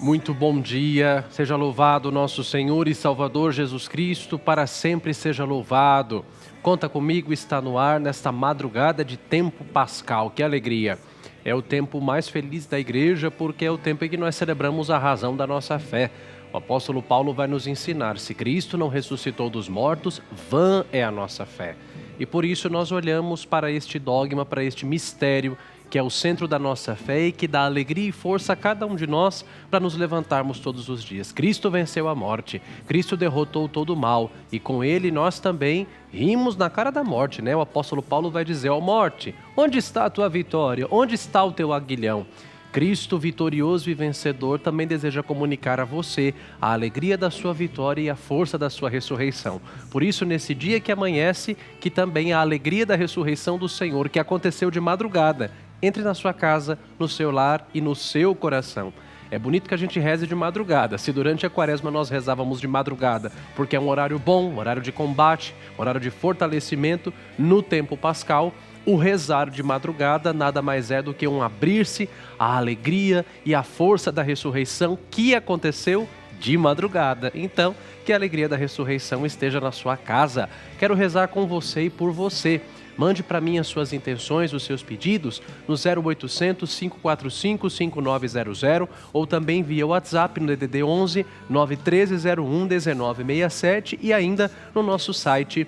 Muito bom dia, seja louvado nosso Senhor e Salvador Jesus Cristo, para sempre seja louvado. Conta comigo, está no ar nesta madrugada de tempo pascal, que alegria. É o tempo mais feliz da igreja porque é o tempo em que nós celebramos a razão da nossa fé. O apóstolo Paulo vai nos ensinar, se Cristo não ressuscitou dos mortos, vã é a nossa fé. E por isso nós olhamos para este dogma, para este mistério, que é o centro da nossa fé e que dá alegria e força a cada um de nós para nos levantarmos todos os dias. Cristo venceu a morte, Cristo derrotou todo o mal e com ele nós também rimos na cara da morte, né? O apóstolo Paulo vai dizer, ó morte, onde está a tua vitória? Onde está o teu aguilhão? Cristo, vitorioso e vencedor, também deseja comunicar a você a alegria da sua vitória e a força da sua ressurreição. Por isso, nesse dia que amanhece, que também a alegria da ressurreição do Senhor, que aconteceu de madrugada, entre na sua casa, no seu lar e no seu coração. É bonito que a gente reze de madrugada. Se durante a quaresma nós rezávamos de madrugada, porque é um horário bom, um horário de combate, um horário de fortalecimento, no tempo pascal, o rezar de madrugada nada mais é do que um abrir-se à alegria e à força da ressurreição que aconteceu de madrugada. Então, que a alegria da ressurreição esteja na sua casa. Quero rezar com você e por você. Mande para mim as suas intenções, os seus pedidos no 0800 545 5900 ou também via WhatsApp no DDD 11 91301 1967 e ainda no nosso site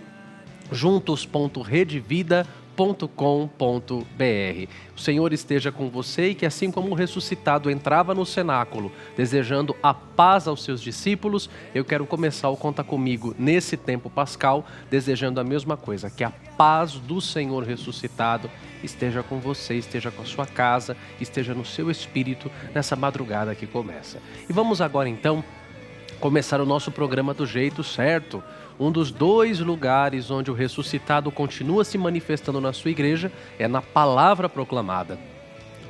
juntos.redevida.com.br. O Senhor esteja com você e que assim como o ressuscitado entrava no cenáculo desejando a paz aos seus discípulos, eu quero começar o Conta Comigo nesse tempo pascal desejando a mesma coisa, que a paz do Senhor ressuscitado esteja com você, esteja com a sua casa, esteja no seu espírito nessa madrugada que começa. E vamos agora então começar o nosso programa do jeito certo. Um dos dois lugares onde o ressuscitado continua se manifestando na sua igreja é na palavra proclamada.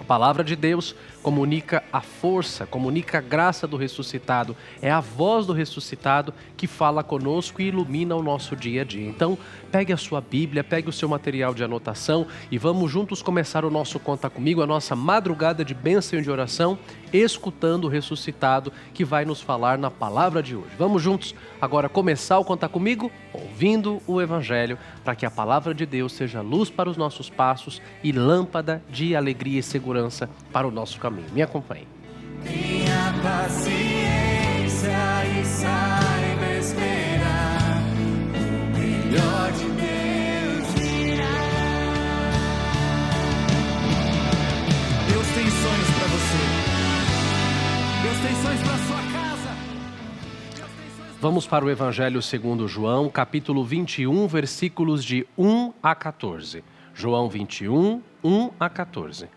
A palavra de Deus comunica a força, comunica a graça do ressuscitado. É a voz do ressuscitado que fala conosco e ilumina o nosso dia a dia. Então, pegue a sua Bíblia, pegue o seu material de anotação e vamos juntos começar o nosso Conta Comigo, a nossa madrugada de bênção e de oração, escutando o ressuscitado que vai nos falar na palavra de hoje. Vamos juntos agora começar o Conta Comigo, ouvindo o Evangelho, para que a palavra de Deus seja luz para os nossos passos e lâmpada de alegria e segurança para o nosso caminho. Me acompanhe. Tenha paciência e saiba esperar, o melhor de Deus virá. Deus tem sonhos para você. Deus tem sonhos para sua casa. Vamos para o Evangelho segundo João, capítulo 21, versículos de 1 a 14. João 21, 1 a 14.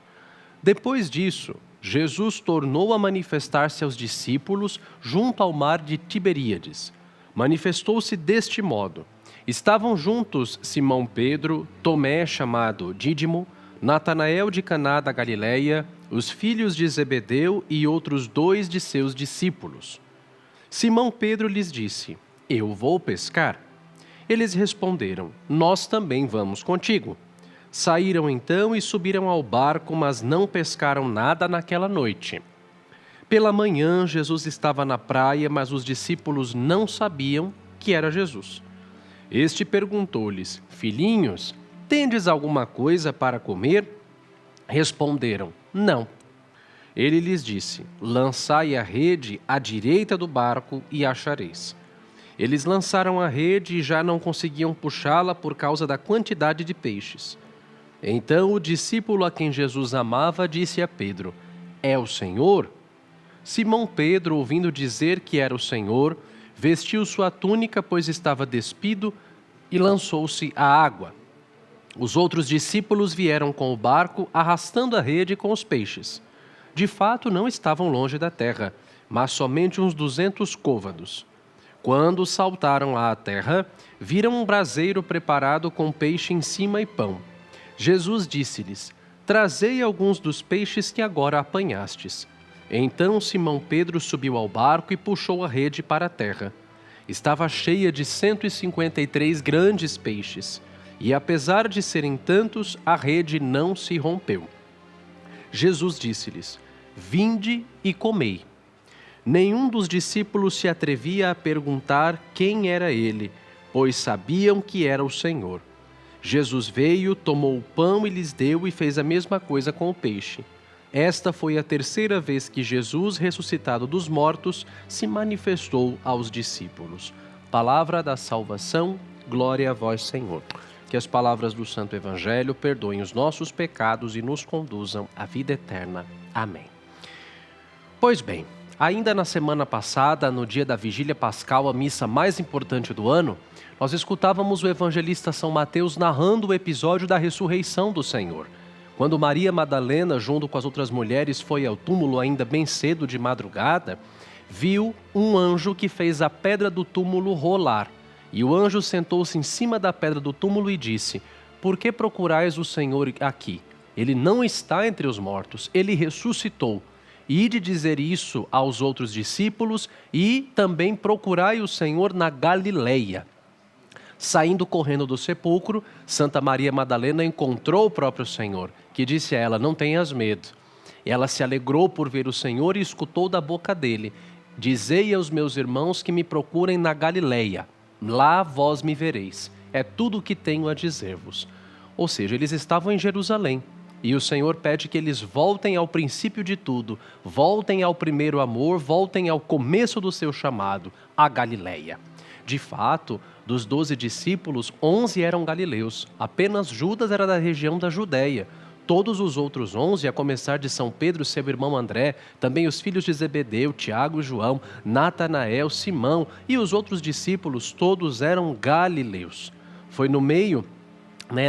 Depois disso, Jesus tornou a manifestar-se aos discípulos junto ao mar de Tiberíades. Manifestou-se deste modo. Estavam juntos Simão Pedro, Tomé chamado Dídimo, Natanael de Caná da Galileia, os filhos de Zebedeu e outros 2 de seus discípulos. Simão Pedro lhes disse, eu vou pescar. Eles responderam, nós também vamos contigo. Saíram então e subiram ao barco, mas não pescaram nada naquela noite. Pela manhã, Jesus estava na praia, mas os discípulos não sabiam que era Jesus. Este perguntou-lhes, filhinhos, tendes alguma coisa para comer? Responderam, não. Ele lhes disse, lançai a rede à direita do barco e achareis. Eles lançaram a rede e já não conseguiam puxá-la por causa da quantidade de peixes. Então o discípulo a quem Jesus amava disse a Pedro, é o Senhor? Simão Pedro, ouvindo dizer que era o Senhor, vestiu sua túnica, pois estava despido, e lançou-se à água. Os outros discípulos vieram com o barco, arrastando a rede com os peixes. De fato, não estavam longe da terra, mas somente uns 200 côvados. Quando saltaram à terra, viram um braseiro preparado com peixe em cima e pão. Jesus disse-lhes, trazei alguns dos peixes que agora apanhastes. Então Simão Pedro subiu ao barco e puxou a rede para a terra. Estava cheia de 153 grandes peixes, e apesar de serem tantos, a rede não se rompeu. Jesus disse-lhes, vinde e comei. Nenhum dos discípulos se atrevia a perguntar quem era ele, pois sabiam que era o Senhor. Jesus veio, tomou o pão e lhes deu e fez a mesma coisa com o peixe. Esta foi a terceira vez que Jesus, ressuscitado dos mortos, se manifestou aos discípulos. Palavra da salvação, glória a vós, Senhor. Que as palavras do Santo Evangelho perdoem os nossos pecados e nos conduzam à vida eterna. Amém. Pois bem, ainda na semana passada, no dia da Vigília Pascal, a missa mais importante do ano, nós escutávamos o evangelista São Mateus narrando o episódio da ressurreição do Senhor. Quando Maria Madalena, junto com as outras mulheres, foi ao túmulo ainda bem cedo de madrugada, viu um anjo que fez a pedra do túmulo rolar. E o anjo sentou-se em cima da pedra do túmulo e disse: por que procurais o Senhor aqui? Ele não está entre os mortos, ele ressuscitou. Ide dizer isso aos outros discípulos e também procurai o Senhor na Galileia. Saindo correndo do sepulcro, Santa Maria Madalena encontrou o próprio Senhor, que disse a ela: não tenhas medo. Ela se alegrou por ver o Senhor e escutou da boca dele: dizei aos meus irmãos que me procurem na Galileia. Lá vós me vereis. É tudo o que tenho a dizer-vos. Ou seja, eles estavam em Jerusalém. E o Senhor pede que eles voltem ao princípio de tudo, voltem ao primeiro amor, voltem ao começo do seu chamado, a Galileia. De fato, dos 12 discípulos, 11 eram galileus. Apenas Judas era da região da Judéia. Todos os outros 11, a começar de São Pedro, seu irmão André, também os filhos de Zebedeu, Tiago e João, Natanael, Simão e os outros discípulos, todos eram galileus. Foi no meio,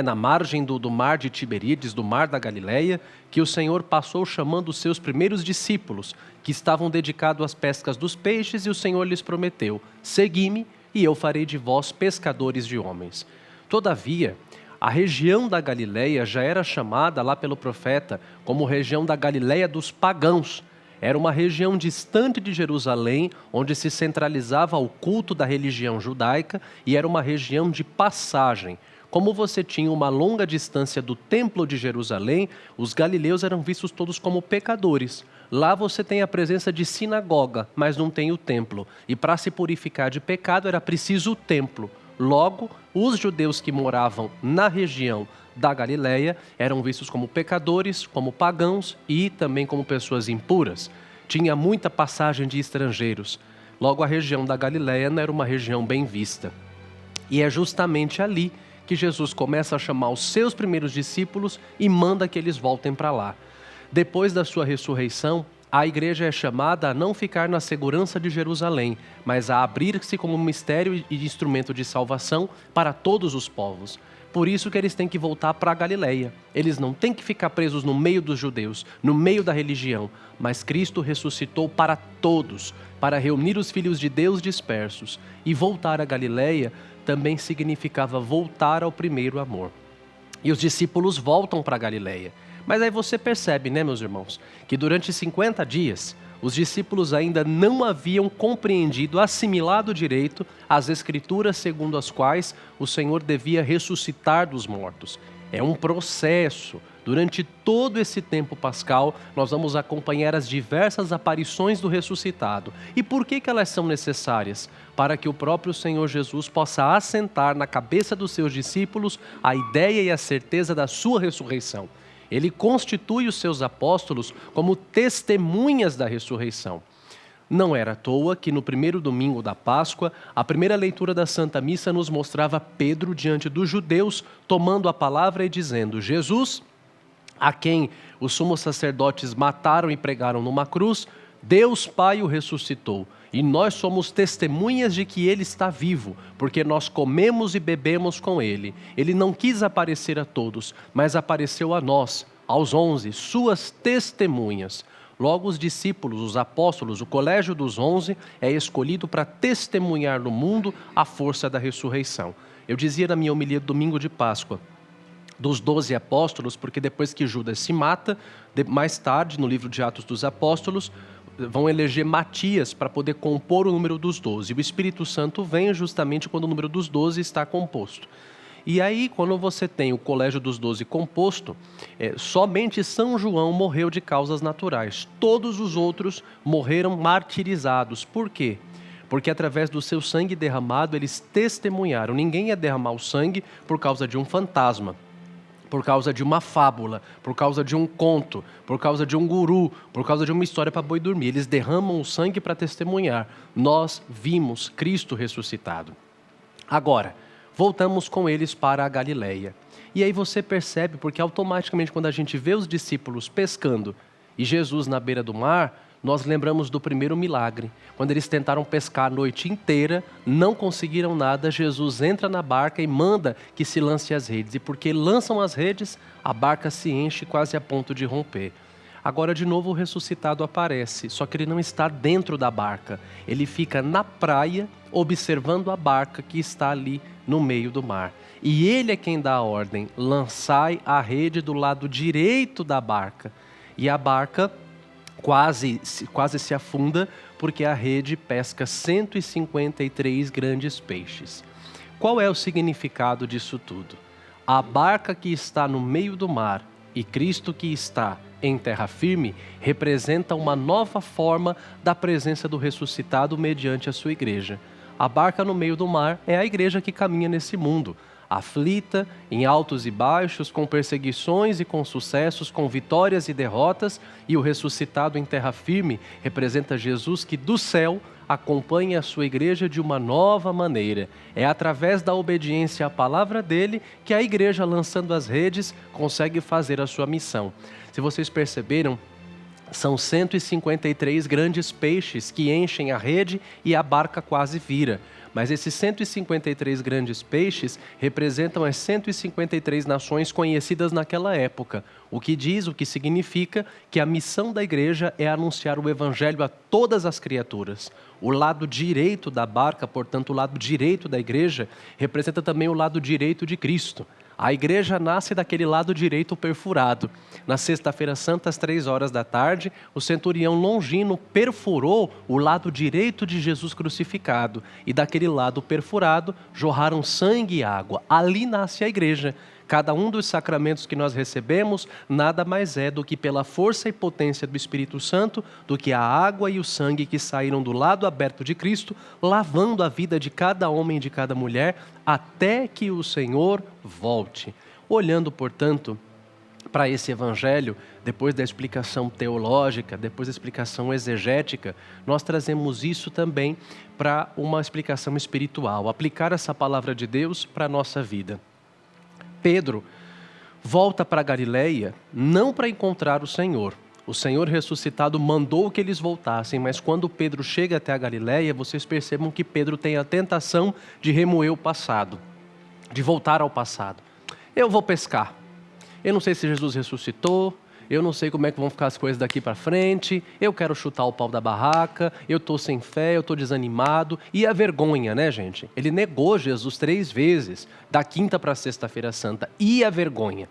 na margem do mar de Tiberíades, do mar da Galileia, que o Senhor passou chamando os seus primeiros discípulos, que estavam dedicados às pescas dos peixes, e o Senhor lhes prometeu: segui-me e eu farei de vós pescadores de homens. Todavia, a região da Galileia já era chamada lá pelo profeta como região da Galileia dos pagãos. Era uma região distante de Jerusalém, onde se centralizava o culto da religião judaica, e era uma região de passagem. Como você tinha uma longa distância do templo de Jerusalém, os galileus eram vistos todos como pecadores. Lá você tem a presença de sinagoga, mas não tem o templo. E para se purificar de pecado era preciso o templo. Logo, os judeus que moravam na região da Galileia eram vistos como pecadores, como pagãos e também como pessoas impuras. Tinha muita passagem de estrangeiros. Logo, a região da Galileia não era uma região bem vista. E é justamente ali que Jesus começa a chamar os seus primeiros discípulos e manda que eles voltem para lá. Depois da sua ressurreição, a igreja é chamada a não ficar na segurança de Jerusalém, mas a abrir-se como mistério e instrumento de salvação para todos os povos. Por isso que eles têm que voltar para a Galileia. Eles não têm que ficar presos no meio dos judeus, no meio da religião, mas Cristo ressuscitou para todos, para reunir os filhos de Deus dispersos. E voltar à Galileia também significava voltar ao primeiro amor. E os discípulos voltam para a Galileia. Mas aí você percebe, meus irmãos, que durante 50 dias, os discípulos ainda não haviam compreendido, assimilado direito as Escrituras segundo as quais o Senhor devia ressuscitar dos mortos. É um processo. Durante todo esse tempo pascal, nós vamos acompanhar as diversas aparições do ressuscitado. E por que elas são necessárias? Para que o próprio Senhor Jesus possa assentar na cabeça dos seus discípulos a ideia e a certeza da sua ressurreição. Ele constitui os seus apóstolos como testemunhas da ressurreição. Não era à toa que no primeiro domingo da Páscoa, a primeira leitura da Santa Missa nos mostrava Pedro diante dos judeus, tomando a palavra e dizendo: Jesus, a quem os sumos sacerdotes mataram e pregaram numa cruz, Deus Pai o ressuscitou. E nós somos testemunhas de que Ele está vivo, porque nós comemos e bebemos com Ele. Ele não quis aparecer a todos, mas apareceu a nós, aos 11, suas testemunhas. Logo, os discípulos, os apóstolos, o colégio dos 11 é escolhido para testemunhar no mundo a força da ressurreição. Eu dizia na minha homilia do domingo de Páscoa, dos 12 apóstolos, porque depois que Judas se mata, mais tarde, no livro de Atos dos Apóstolos, vão eleger Matias para poder compor o número dos 12. O Espírito Santo vem justamente quando o número dos 12 está composto. E aí, quando você tem o Colégio dos 12 composto, somente São João morreu de causas naturais. Todos os outros morreram martirizados. Por quê? Porque através do seu sangue derramado, eles testemunharam. Ninguém ia derramar o sangue por causa de um fantasma, por causa de uma fábula, por causa de um conto, por causa de um guru, por causa de uma história para boi dormir. Eles derramam o sangue para testemunhar. Nós vimos Cristo ressuscitado. Agora, voltamos com eles para a Galileia. E aí você percebe, porque automaticamente quando a gente vê os discípulos pescando e Jesus na beira do mar, nós lembramos do primeiro milagre. Quando eles tentaram pescar a noite inteira, não conseguiram nada, Jesus entra na barca e manda que se lance as redes. E porque lançam as redes, a barca se enche quase a ponto de romper. Agora de novo o ressuscitado aparece, só que ele não está dentro da barca. Ele fica na praia, observando a barca que está ali no meio do mar. E ele é quem dá a ordem: lançai a rede do lado direito da barca. E a barca quase se afunda, porque a rede pesca 153 grandes peixes. Qual é o significado disso tudo? A barca que está no meio do mar e Cristo que está em terra firme representa uma nova forma da presença do ressuscitado mediante a sua igreja. A barca no meio do mar é a igreja que caminha nesse mundo, aflita, em altos e baixos, com perseguições e com sucessos, com vitórias e derrotas, e o ressuscitado em terra firme representa Jesus que do céu acompanha a sua igreja de uma nova maneira. É através da obediência à palavra dele que a igreja, lançando as redes, consegue fazer a sua missão. Se vocês perceberam, são 153 grandes peixes que enchem a rede e a barca quase vira. Mas esses 153 grandes peixes representam as 153 nações conhecidas naquela época. O que significa que a missão da igreja é anunciar o evangelho a todas as criaturas. O lado direito da barca, portanto, o lado direito da igreja, representa também o lado direito de Cristo. A igreja nasce daquele lado direito perfurado. Na sexta-feira santa, às 15h, o centurião Longino perfurou o lado direito de Jesus crucificado. E daquele lado perfurado, jorraram sangue e água. Ali nasce a igreja. Cada um dos sacramentos que nós recebemos nada mais é do que pela força e potência do Espírito Santo, do que a água e o sangue que saíram do lado aberto de Cristo, lavando a vida de cada homem e de cada mulher, até que o Senhor volte. Olhando, portanto, para esse evangelho, depois da explicação teológica, depois da explicação exegética, nós trazemos isso também para uma explicação espiritual, aplicar essa palavra de Deus para a nossa vida. Pedro volta para a Galileia não para encontrar o Senhor. O Senhor ressuscitado mandou que eles voltassem, mas quando Pedro chega até a Galileia, vocês percebam que Pedro tem a tentação de remoer o passado, de voltar ao passado. Eu vou pescar. Eu não sei se Jesus ressuscitou, eu não sei como é que vão ficar as coisas daqui para frente, eu quero chutar o pau da barraca, eu estou sem fé, eu estou desanimado. E a vergonha, né, gente? Ele negou Jesus 3 vezes, da quinta para a sexta-feira santa. E a vergonha?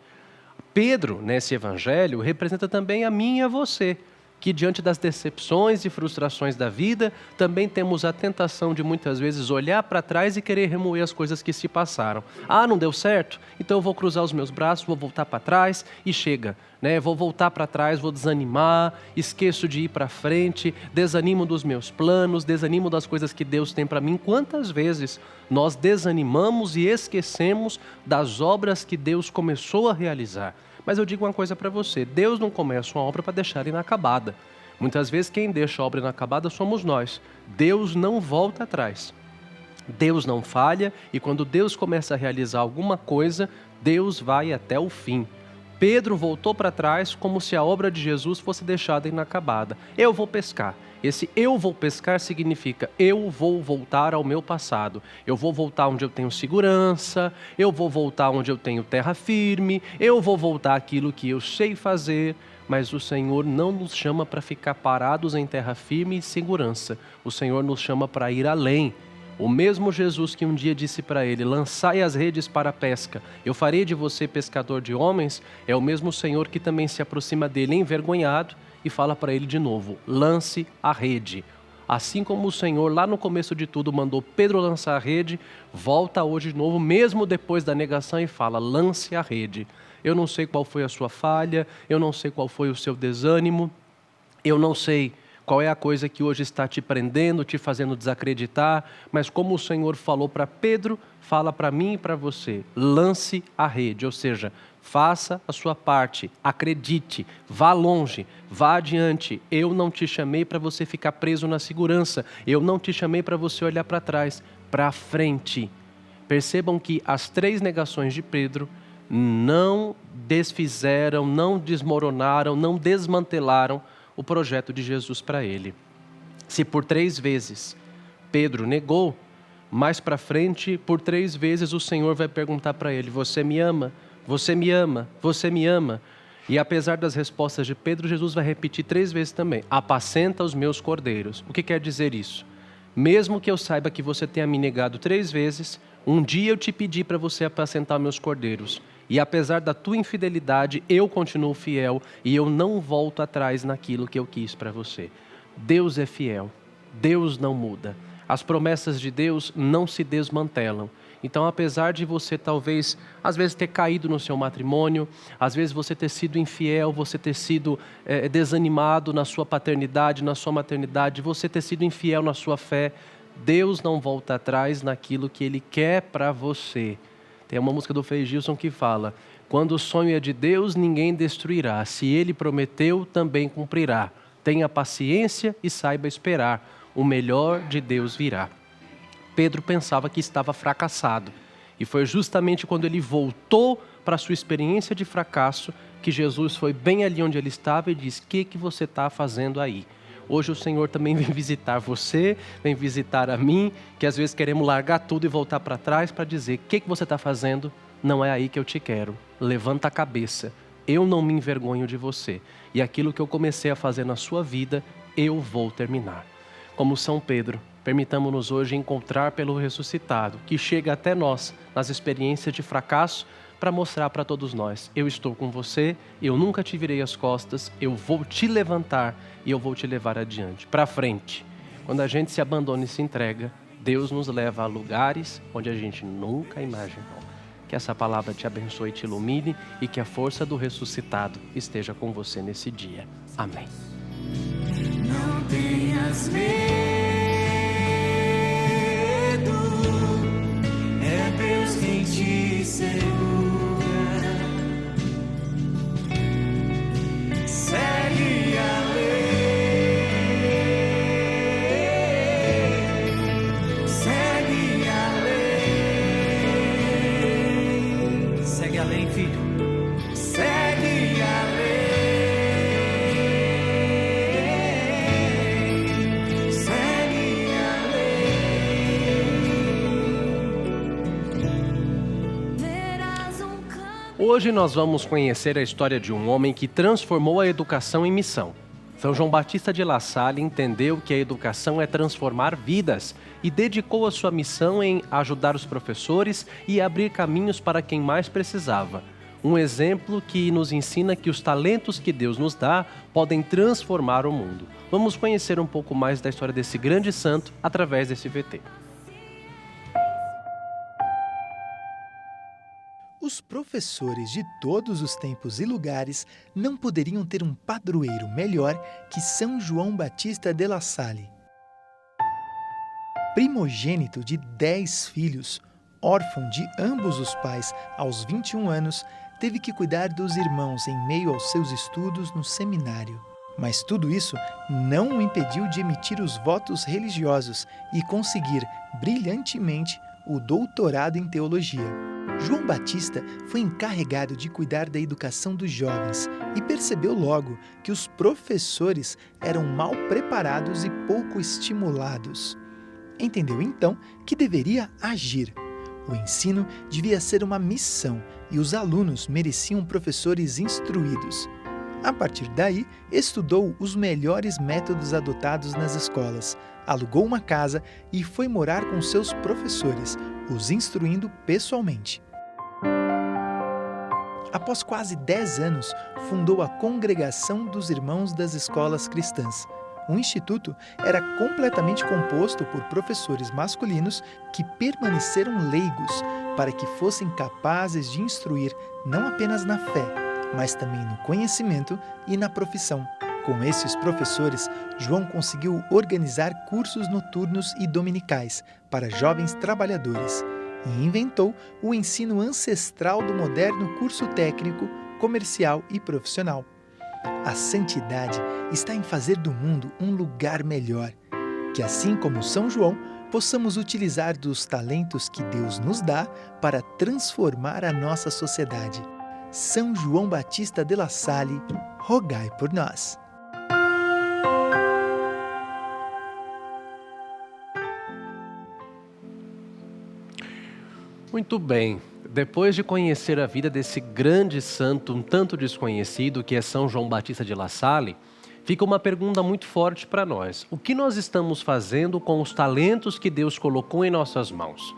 Pedro, nesse evangelho, representa também a mim e a você, que diante das decepções e frustrações da vida, também temos a tentação de muitas vezes olhar para trás e querer remoer as coisas que se passaram. Ah, não deu certo? Então eu vou cruzar os meus braços, vou voltar para trás e chega. Vou voltar para trás, vou desanimar, esqueço de ir para frente, desanimo dos meus planos, desanimo das coisas que Deus tem para mim. Quantas vezes nós desanimamos e esquecemos das obras que Deus começou a realizar? Mas eu digo uma coisa para você, Deus não começa uma obra para deixar inacabada. Muitas vezes quem deixa a obra inacabada somos nós. Deus não volta atrás. Deus não falha e quando Deus começa a realizar alguma coisa, Deus vai até o fim. Pedro voltou para trás como se a obra de Jesus fosse deixada inacabada. Eu vou pescar. Esse eu vou pescar significa eu vou voltar ao meu passado. Eu vou voltar onde eu tenho segurança, eu vou voltar onde eu tenho terra firme, eu vou voltar àquilo que eu sei fazer. Mas o Senhor não nos chama para ficar parados em terra firme e segurança. O Senhor nos chama para ir além. O mesmo Jesus que um dia disse para ele, lançai as redes para a pesca, eu farei de você pescador de homens, é o mesmo Senhor que também se aproxima dele envergonhado e fala para ele de novo, lance a rede. Assim como o Senhor, lá no começo de tudo, mandou Pedro lançar a rede, volta hoje de novo, mesmo depois da negação, e fala: lance a rede. Eu não sei qual foi a sua falha, eu não sei qual foi o seu desânimo, eu não sei qual é a coisa que hoje está te prendendo, te fazendo desacreditar, mas como o Senhor falou para Pedro, fala para mim e para você: lance a rede, ou seja, faça a sua parte, acredite, vá longe, vá adiante. Eu não te chamei para você ficar preso na segurança, eu não te chamei para você olhar para trás, para frente. Percebam que as 3 negações de Pedro não desfizeram, não desmoronaram, não desmantelaram o projeto de Jesus para ele. Se por 3 vezes Pedro negou, mais para frente, por 3 vezes o Senhor vai perguntar para ele: você me ama? Você me ama? Você me ama? E apesar das respostas de Pedro, Jesus vai repetir 3 vezes também: apacenta os meus cordeiros. O que quer dizer isso? Mesmo que eu saiba que você tenha me negado 3 vezes, um dia eu te pedi para você apacentar meus cordeiros. E apesar da tua infidelidade, eu continuo fiel e eu não volto atrás naquilo que eu quis para você. Deus é fiel, Deus não muda. As promessas de Deus não se desmantelam. Então, apesar de você talvez, às vezes, ter caído no seu matrimônio, às vezes você ter sido infiel, você ter sido desanimado na sua paternidade, na sua maternidade, você ter sido infiel na sua fé, Deus não volta atrás naquilo que Ele quer para você. Tem uma música do Frei Gilson que fala: quando o sonho é de Deus, ninguém destruirá. Se Ele prometeu, também cumprirá. Tenha paciência e saiba esperar. O melhor de Deus virá. Pedro pensava que estava fracassado. E foi justamente quando ele voltou para a sua experiência de fracasso que Jesus foi bem ali onde ele estava e disse: o que você está fazendo aí? Hoje o Senhor também vem visitar você, vem visitar a mim, que às vezes queremos largar tudo e voltar para trás para dizer: o que você está fazendo? Não é aí que eu te quero. Levanta a cabeça. Eu não me envergonho de você. E aquilo que eu comecei a fazer na sua vida, eu vou terminar. Como São Pedro, permitamos-nos hoje encontrar pelo ressuscitado, que chega até nós nas experiências de fracasso, para mostrar para todos nós: eu estou com você, eu nunca te virei as costas, eu vou te levantar e eu vou te levar adiante, para frente. Quando a gente se abandona e se entrega, Deus nos leva a lugares onde a gente nunca imaginou. Que essa palavra te abençoe e te ilumine e que a força do ressuscitado esteja com você nesse dia. Amém. Não tenhas medo, é Deus quem te segura. Segue a lei, segue a lei, segue a lei, filho. Segue a lei, segue a lei. Hoje nós vamos conhecer a história de um homem que transformou a educação em missão. São João Batista de La Salle entendeu que a educação é transformar vidas e dedicou a sua missão em ajudar os professores e abrir caminhos para quem mais precisava. Um exemplo que nos ensina que os talentos que Deus nos dá podem transformar o mundo. Vamos conhecer um pouco mais da história desse grande santo através desse VT. Os professores de todos os tempos e lugares não poderiam ter um padroeiro melhor que São João Batista de La Salle. Primogênito de 10 filhos, órfão de ambos os pais aos 21 anos, teve que cuidar dos irmãos em meio aos seus estudos no seminário. Mas tudo isso não o impediu de emitir os votos religiosos e conseguir brilhantemente o doutorado em teologia. João Batista foi encarregado de cuidar da educação dos jovens e percebeu logo que os professores eram mal preparados e pouco estimulados. Entendeu então que deveria agir. O ensino devia ser uma missão e os alunos mereciam professores instruídos. A partir daí, estudou os melhores métodos adotados nas escolas, alugou uma casa e foi morar com seus professores, os instruindo pessoalmente. Após quase 10 anos, fundou a Congregação dos Irmãos das Escolas Cristãs, O instituto era completamente composto por professores masculinos que permaneceram leigos para que fossem capazes de instruir não apenas na fé, mas também no conhecimento e na profissão. Com esses professores, João conseguiu organizar cursos noturnos e dominicais para jovens trabalhadores e inventou o ensino ancestral do moderno curso técnico, comercial e profissional. A santidade está em fazer do mundo um lugar melhor. Que assim como São João, possamos utilizar dos talentos que Deus nos dá para transformar a nossa sociedade. São João Batista de La Salle, rogai por nós. Muito bem. Depois de conhecer a vida desse grande santo, um tanto desconhecido, que é São João Batista de La Salle, fica uma pergunta muito forte para nós. O que nós estamos fazendo com os talentos que Deus colocou em nossas mãos?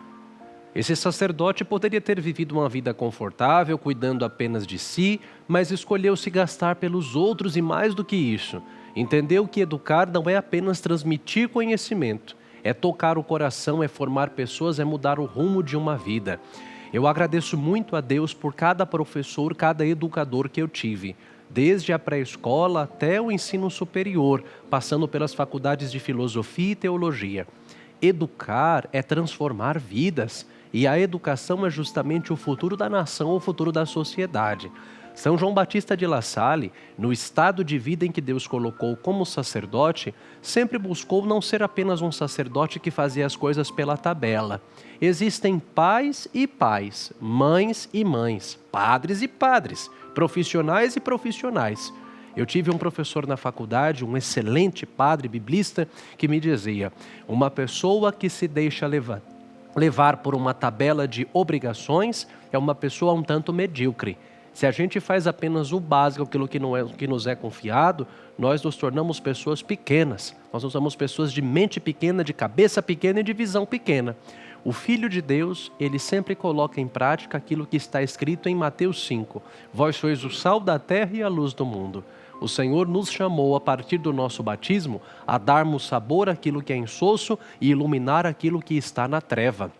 Esse sacerdote poderia ter vivido uma vida confortável, cuidando apenas de si, mas escolheu se gastar pelos outros e mais do que isso. Entendeu que educar não é apenas transmitir conhecimento, é tocar o coração, é formar pessoas, é mudar o rumo de uma vida. Eu agradeço muito a Deus por cada professor, cada educador que eu tive, desde a pré-escola até o ensino superior, passando pelas faculdades de filosofia e teologia. Educar é transformar vidas, e a educação é justamente o futuro da nação, o futuro da sociedade. São João Batista de La Salle, no estado de vida em que Deus colocou como sacerdote, sempre buscou não ser apenas um sacerdote que fazia as coisas pela tabela. Existem pais e pais, mães e mães, padres e padres, profissionais e profissionais. Eu tive um professor na faculdade, um excelente padre biblista, que me dizia: uma pessoa que se deixa levar por uma tabela de obrigações é uma pessoa um tanto medíocre. Se a gente faz apenas o básico, aquilo que nos é confiado, nós nos tornamos pessoas pequenas. Nós nos tornamos pessoas de mente pequena, de cabeça pequena e de visão pequena. O Filho de Deus, ele sempre coloca em prática aquilo que está escrito em Mateus 5. Vós sois o sal da terra e a luz do mundo. O Senhor nos chamou, a partir do nosso batismo, a darmos sabor àquilo que é insosso e iluminar aquilo que está na treva.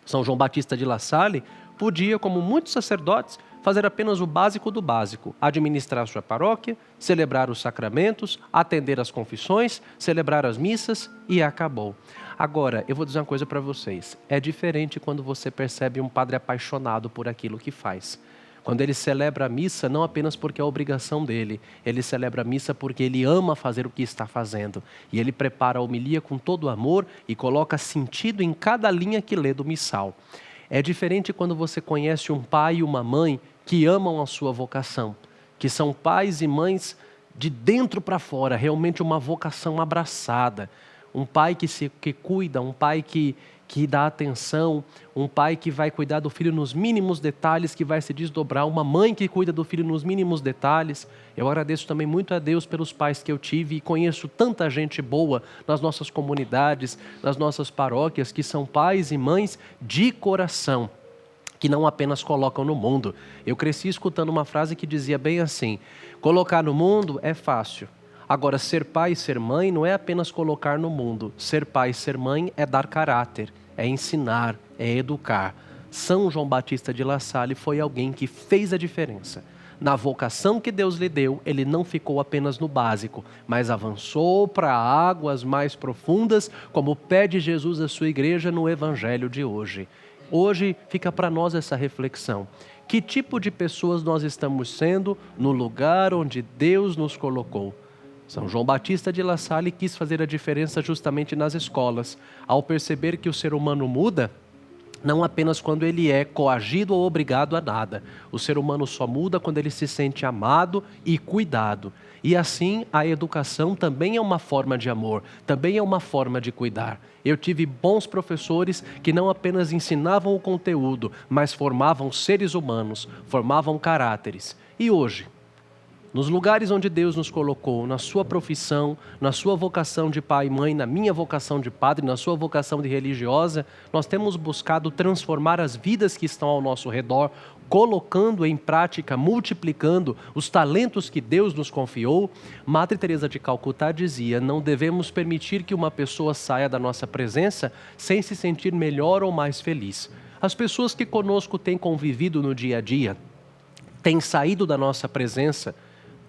São João Batista de La Salle podia, como muitos sacerdotes, fazer apenas o básico do básico: administrar sua paróquia, celebrar os sacramentos, atender às confissões, celebrar as missas e acabou. Agora, eu vou dizer uma coisa para vocês: é diferente quando você percebe um padre apaixonado por aquilo que faz. Quando ele celebra a missa, não apenas porque é a obrigação dele, ele celebra a missa porque ele ama fazer o que está fazendo. E ele prepara a homilia com todo amor e coloca sentido em cada linha que lê do missal. É diferente quando você conhece um pai e uma mãe que amam a sua vocação, que são pais e mães de dentro para fora, realmente uma vocação abraçada. Um pai que cuida, um pai que dá atenção, um pai que vai cuidar do filho nos mínimos detalhes, que vai se desdobrar, uma mãe que cuida do filho nos mínimos detalhes. Eu agradeço também muito a Deus pelos pais que eu tive e conheço tanta gente boa nas nossas comunidades, nas nossas paróquias, que são pais e mães de coração, que não apenas colocam no mundo. Eu cresci escutando uma frase que dizia bem assim: colocar no mundo é fácil. Agora, ser pai e ser mãe não é apenas colocar no mundo. Ser pai e ser mãe é dar caráter, é ensinar, é educar. São João Batista de La Salle foi alguém que fez a diferença. Na vocação que Deus lhe deu, ele não ficou apenas no básico, mas avançou para águas mais profundas, como pede Jesus à sua igreja no Evangelho de hoje. Hoje fica para nós essa reflexão: que tipo de pessoas nós estamos sendo no lugar onde Deus nos colocou? São João Batista de La Salle quis fazer a diferença justamente nas escolas, ao perceber que o ser humano muda, não apenas quando ele é coagido ou obrigado a nada. O ser humano só muda quando ele se sente amado e cuidado. E assim, a educação também é uma forma de amor, também é uma forma de cuidar. Eu tive bons professores que não apenas ensinavam o conteúdo, mas formavam seres humanos, formavam caráteres. E hoje? nos lugares onde Deus nos colocou, na sua profissão, na sua vocação de pai e mãe, na minha vocação de padre, na sua vocação de religiosa, nós temos buscado transformar as vidas que estão ao nosso redor, colocando em prática, multiplicando os talentos que Deus nos confiou. Madre Teresa de Calcutá dizia: não devemos permitir que uma pessoa saia da nossa presença sem se sentir melhor ou mais feliz. As pessoas que conosco têm convivido no dia a dia, têm saído da nossa presença,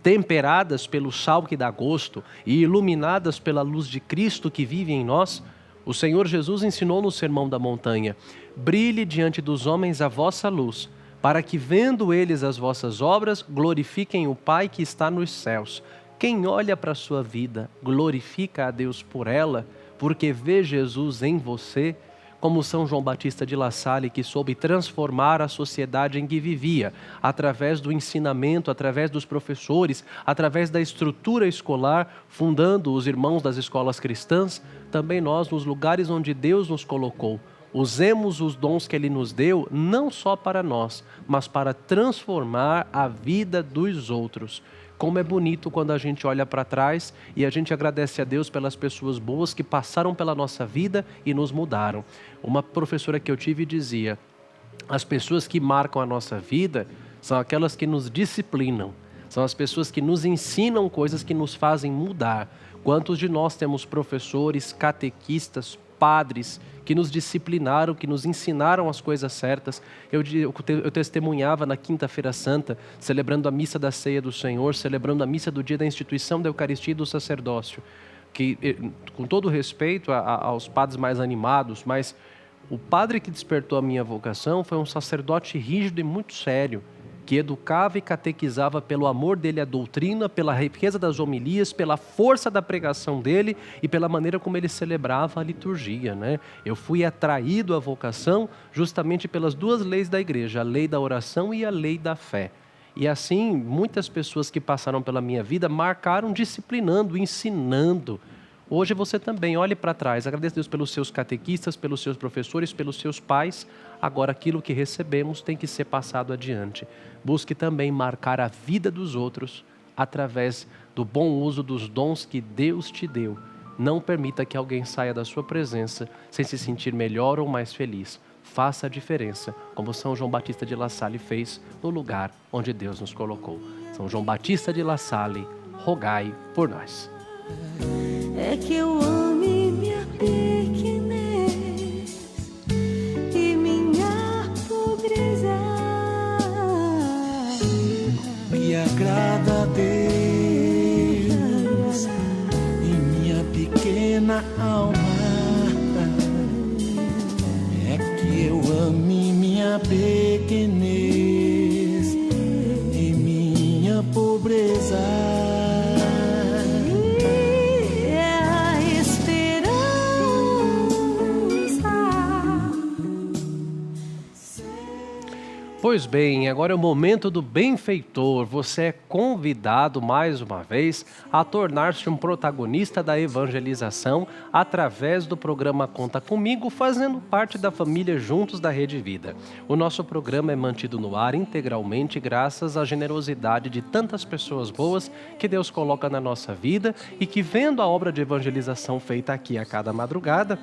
temperadas pelo sal que dá gosto e iluminadas pela luz de Cristo que vive em nós. O Senhor Jesus ensinou no Sermão da Montanha: brilhe diante dos homens a vossa luz, para que, vendo eles as vossas obras, glorifiquem o Pai que está nos céus. Quem olha para a sua vida, glorifica a Deus por ela, porque vê Jesus em você, como São João Batista de La Salle, que soube transformar a sociedade em que vivia, através do ensinamento, através dos professores, através da estrutura escolar, fundando os irmãos das escolas cristãs. Também nós, nos lugares onde Deus nos colocou, usemos os dons que Ele nos deu, não só para nós, mas para transformar a vida dos outros. Como é bonito quando a gente olha para trás e a gente agradece a Deus pelas pessoas boas que passaram pela nossa vida e nos mudaram. Uma professora que eu tive dizia: as pessoas que marcam a nossa vida são aquelas que nos disciplinam, são as pessoas que nos ensinam coisas que nos fazem mudar. Quantos de nós temos professores, catequistas, padres que nos disciplinaram, que nos ensinaram as coisas certas. Eu testemunhava na Quinta-feira Santa, celebrando a missa da Ceia do Senhor, celebrando a missa do dia da instituição da Eucaristia e do sacerdócio, que, com todo respeito aos padres mais animados, mas o padre que despertou a minha vocação foi um sacerdote rígido e muito sério, que educava e catequizava pelo amor dele à doutrina, pela riqueza das homilias, pela força da pregação dele e pela maneira como ele celebrava a liturgia, né? Eu fui atraído à vocação justamente pelas duas leis da igreja, a lei da oração e a lei da fé. E assim, muitas pessoas que passaram pela minha vida marcaram disciplinando, ensinando. Hoje você também olhe para trás, agradeça a Deus pelos seus catequistas, pelos seus professores, pelos seus pais. Agora aquilo que recebemos tem que ser passado adiante. Busque também marcar a vida dos outros através do bom uso dos dons que Deus te deu. Não permita que alguém saia da sua presença sem se sentir melhor ou mais feliz. Faça a diferença, como São João Batista de La Salle fez no lugar onde Deus nos colocou. São João Batista de La Salle, rogai por nós. É que eu ame minha pequenez e minha pobreza. Me agrada a Deus e minha pequena alma. É que eu ame minha pequenez e minha pobreza. Pois bem, agora é o momento do benfeitor. Você é convidado mais uma vez a tornar-se um protagonista da evangelização através do programa Conta Comigo, fazendo parte da família Juntos da Rede Vida. O nosso programa é mantido no ar integralmente graças à generosidade de tantas pessoas boas que Deus coloca na nossa vida e que, vendo a obra de evangelização feita aqui a cada madrugada,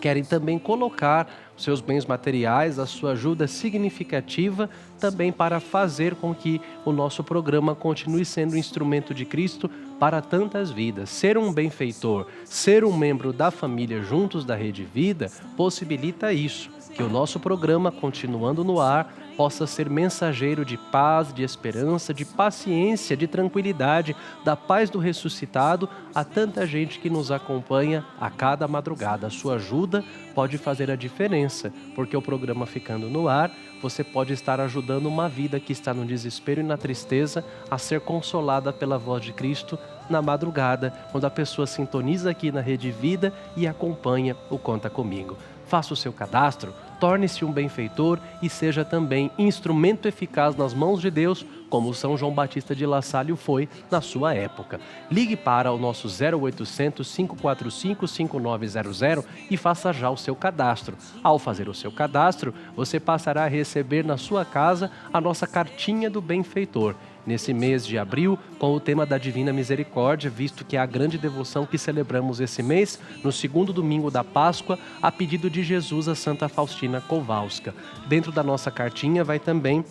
querem também colocar seus bens materiais, a sua ajuda significativa também para fazer com que o nosso programa continue sendo um instrumento de Cristo para tantas vidas. Ser um benfeitor, ser um membro da família Juntos da Rede Vida, possibilita isso, que o nosso programa, continuando no ar, possa ser mensageiro de paz, de esperança, de paciência, de tranquilidade, da paz do ressuscitado a tanta gente que nos acompanha a cada madrugada. A sua ajuda pode fazer a diferença, porque o programa ficando no ar, você pode estar ajudando uma vida que está no desespero e na tristeza a ser consolada pela voz de Cristo na madrugada, quando a pessoa sintoniza aqui na Rede Vida e acompanha o Conta Comigo. Faça o seu cadastro, torne-se um benfeitor e seja também instrumento eficaz nas mãos de Deus, como São João Batista de La Salle foi na sua época. Ligue para o nosso 0800 545 5900 e faça já o seu cadastro. Ao fazer o seu cadastro, você passará a receber na sua casa a nossa cartinha do benfeitor. nesse mês de abril, com o tema da Divina Misericórdia, visto que é a grande devoção que celebramos esse mês, no segundo domingo da Páscoa, a pedido de Jesus a Santa Faustina Kowalska. Dentro da nossa cartinha vai também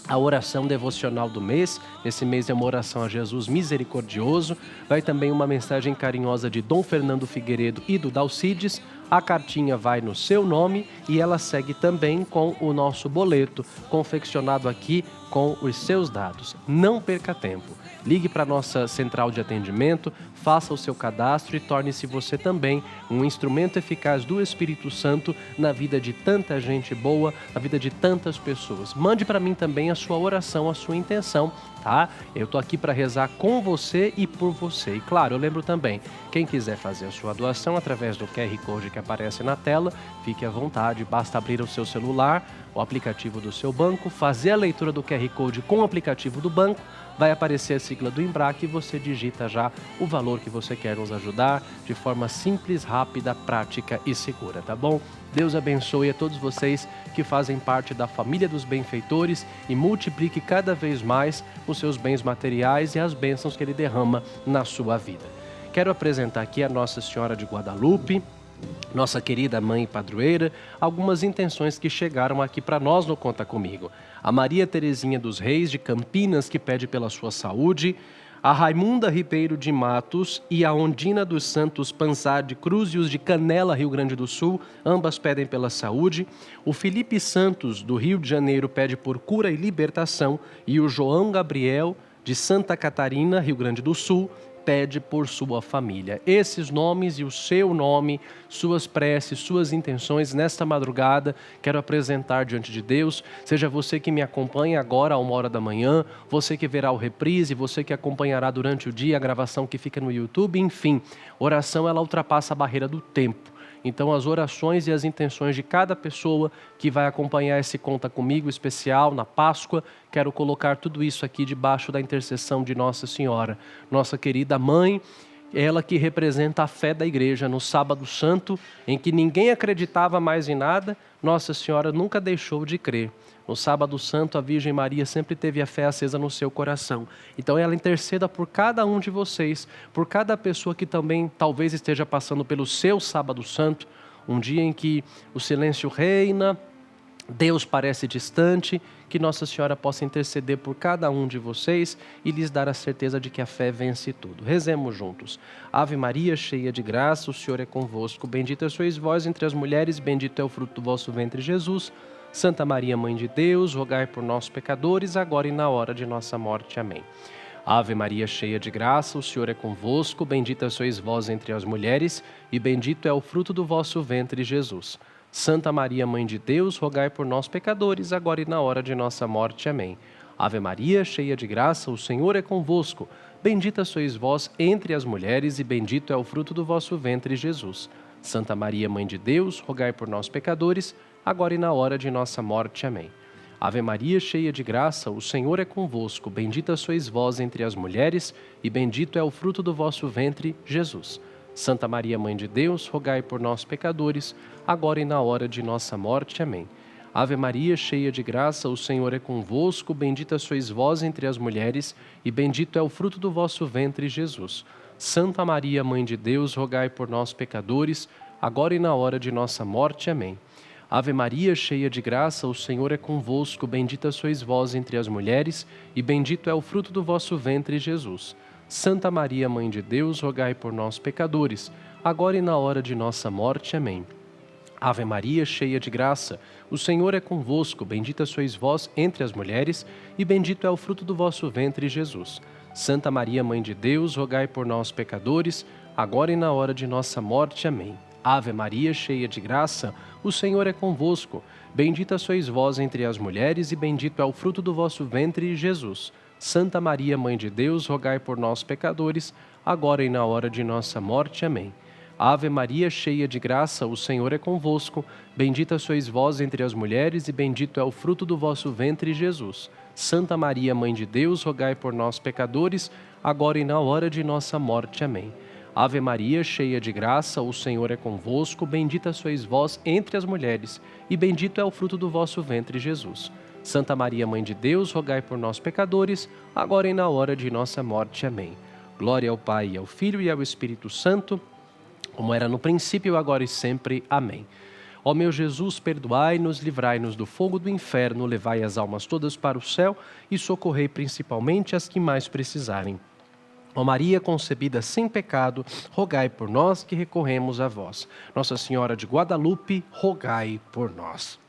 a oração devocional do mês. Esse mês é uma oração a Jesus misericordioso. Vai também uma mensagem carinhosa de Dom Fernando Figueiredo e do Dalcides. A cartinha vai no seu nome e ela segue também com o nosso boleto, confeccionado aqui com os seus dados. Não perca tempo. Ligue para a nossa central de atendimento, faça o seu cadastro e torne-se você também um instrumento eficaz do Espírito Santo na vida de tanta gente boa, na vida de tantas pessoas. Mande para mim também a sua oração, a sua intenção, tá? Eu estou aqui para rezar com você e por você. E claro, eu lembro também, quem quiser fazer a sua doação através do QR Code que aparece na tela, fique à vontade, basta abrir o seu celular, o aplicativo do seu banco, fazer a leitura do QR Code com o aplicativo do banco, vai aparecer a sigla do Embrac e você digita já o valor que você quer nos ajudar de forma simples, rápida, prática e segura, tá bom? Deus abençoe a todos vocês que fazem parte da família dos benfeitores e multiplique cada vez mais os seus bens materiais e as bênçãos que Ele derrama na sua vida. Quero apresentar aqui a Nossa Senhora de Guadalupe, nossa querida mãe padroeira, algumas intenções que chegaram aqui para nós no Conta Comigo. A Maria Terezinha dos Reis, de Campinas, que pede pela sua saúde. A Raimunda Ribeiro de Matos e a Ondina dos Santos Panzar de Cruzios, de Canela, Rio Grande do Sul, ambas pedem pela saúde. O Felipe Santos, do Rio de Janeiro, pede por cura e libertação. E o João Gabriel, de Santa Catarina, Rio Grande do Sul, pede por sua família. Esses nomes e o seu nome, suas preces, suas intenções nesta madrugada, quero apresentar diante de Deus. Seja você que me acompanha agora a 1h da manhã, você que verá o reprise, você que acompanhará durante o dia a gravação que fica no YouTube, enfim, oração ela ultrapassa a barreira do tempo. Então as orações e as intenções de cada pessoa que vai acompanhar esse Conta Comigo especial na Páscoa, quero colocar tudo isso aqui debaixo da intercessão de Nossa Senhora, nossa querida mãe, ela que representa a fé da igreja no Sábado Santo, em que ninguém acreditava mais em nada, Nossa Senhora nunca deixou de crer. No Sábado Santo, a Virgem Maria sempre teve a fé acesa no seu coração. Então ela interceda por cada um de vocês, por cada pessoa que também talvez esteja passando pelo seu Sábado Santo, um dia em que o silêncio reina, Deus parece distante, que Nossa Senhora possa interceder por cada um de vocês e lhes dar a certeza de que a fé vence tudo. Rezemos juntos. Ave Maria, cheia de graça, o Senhor é convosco. Bendita sois vós entre as mulheres, bendito é o fruto do vosso ventre, Jesus. Santa Maria, Mãe de Deus, rogai por nós pecadores, agora e na hora de nossa morte. Amém. Ave Maria, cheia de graça, o Senhor é convosco. Bendita sois vós entre as mulheres, e bendito é o fruto do vosso ventre, Jesus. Santa Maria, Mãe de Deus, rogai por nós pecadores, agora e na hora de nossa morte. Amém. Ave Maria, cheia de graça, o Senhor é convosco. Bendita sois vós entre as mulheres, e bendito é o fruto do vosso ventre, Jesus. Santa Maria, Mãe de Deus, rogai por nós pecadores, agora e na hora de nossa morte. Amém. Ave Maria, cheia de graça, o Senhor é convosco. Bendita sois vós entre as mulheres, e bendito é o fruto do vosso ventre, Jesus. Santa Maria, Mãe de Deus, rogai por nós pecadores, agora e na hora de nossa morte. Amém. Ave Maria, cheia de graça, o Senhor é convosco. Bendita sois vós entre as mulheres, e bendito é o fruto do vosso ventre, Jesus. Santa Maria, Mãe de Deus, rogai por nós pecadores, agora e na hora de nossa morte. Amém. Ave Maria, cheia de graça, o Senhor é convosco. Bendita sois vós entre as mulheres, e bendito é o fruto do vosso ventre, Jesus. Santa Maria, Mãe de Deus, rogai por nós pecadores, agora e na hora de nossa morte. Amém. Ave Maria, cheia de graça, o Senhor é convosco. Bendita sois vós entre as mulheres, e bendito é o fruto do vosso ventre, Jesus. Santa Maria, Mãe de Deus, rogai por nós pecadores, agora e na hora de nossa morte. Amém. Ave Maria, cheia de graça, o Senhor é convosco. Bendita sois vós entre as mulheres, e bendito é o fruto do vosso ventre, Jesus. Santa Maria, Mãe de Deus, rogai por nós pecadores, agora e na hora de nossa morte. Amém. Ave Maria, cheia de graça, o Senhor é convosco. Bendita sois vós entre as mulheres, e bendito é o fruto do vosso ventre, Jesus. Santa Maria, Mãe de Deus, rogai por nós pecadores, agora e na hora de nossa morte. Amém. Ave Maria, cheia de graça, o Senhor é convosco. Bendita sois vós entre as mulheres, e bendito é o fruto do vosso ventre, Jesus. Santa Maria, Mãe de Deus, rogai por nós, pecadores, agora e na hora de nossa morte. Amém. Glória ao Pai, ao Filho e ao Espírito Santo, como era no princípio, agora e sempre. Amém. Ó meu Jesus, perdoai-nos, livrai-nos do fogo do inferno, levai as almas todas para o céu e socorrei principalmente as que mais precisarem. Ó Maria concebida sem pecado, rogai por nós que recorremos a vós. Nossa Senhora de Guadalupe, rogai por nós.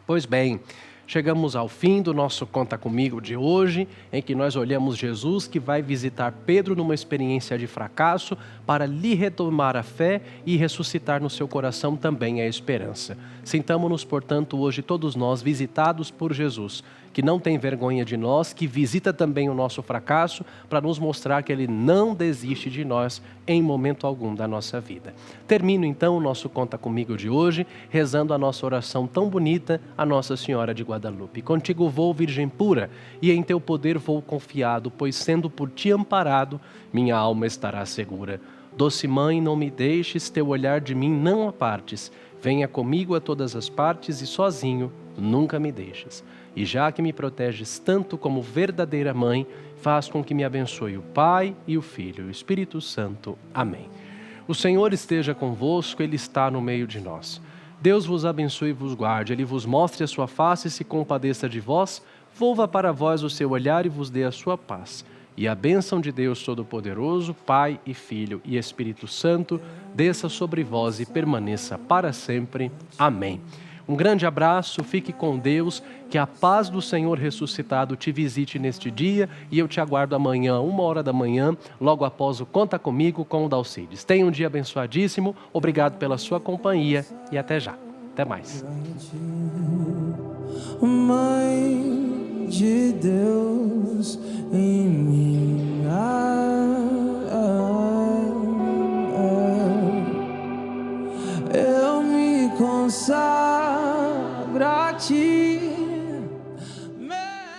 Pois bem, chegamos ao fim do nosso Conta Comigo de hoje, em que nós olhamos Jesus que vai visitar Pedro numa experiência de fracasso para lhe retomar a fé e ressuscitar no seu coração também a esperança. Sintamo-nos, portanto, hoje todos nós visitados por Jesus, que não tem vergonha de nós, que visita também o nosso fracasso para nos mostrar que Ele não desiste de nós em momento algum da nossa vida. Termino então o nosso Conta Comigo de hoje, rezando a nossa oração tão bonita a Nossa Senhora de Guadalupe. Contigo vou, Virgem pura, e em teu poder vou confiado, pois sendo por ti amparado, minha alma estará segura. Doce Mãe, não me deixes, teu olhar de mim não apartes. Venha comigo a todas as partes e sozinho nunca me deixes. E já que me proteges tanto como verdadeira mãe, faz com que me abençoe o Pai e o Filho e o Espírito Santo. Amém. O Senhor esteja convosco, Ele está no meio de nós. Deus vos abençoe e vos guarde, Ele vos mostre a sua face e se compadeça de vós, volva para vós o seu olhar e vos dê a sua paz. E a bênção de Deus Todo-Poderoso, Pai e Filho e Espírito Santo, desça sobre vós e permaneça para sempre. Amém. Um grande abraço, fique com Deus, que a paz do Senhor ressuscitado te visite neste dia e eu te aguardo amanhã, 1h da manhã, logo após o Conta Comigo com o Dalcides. Tenha um dia abençoadíssimo, obrigado pela sua companhia e até já. Até mais. Mãe de Deus em mim, eu me consagro a ti.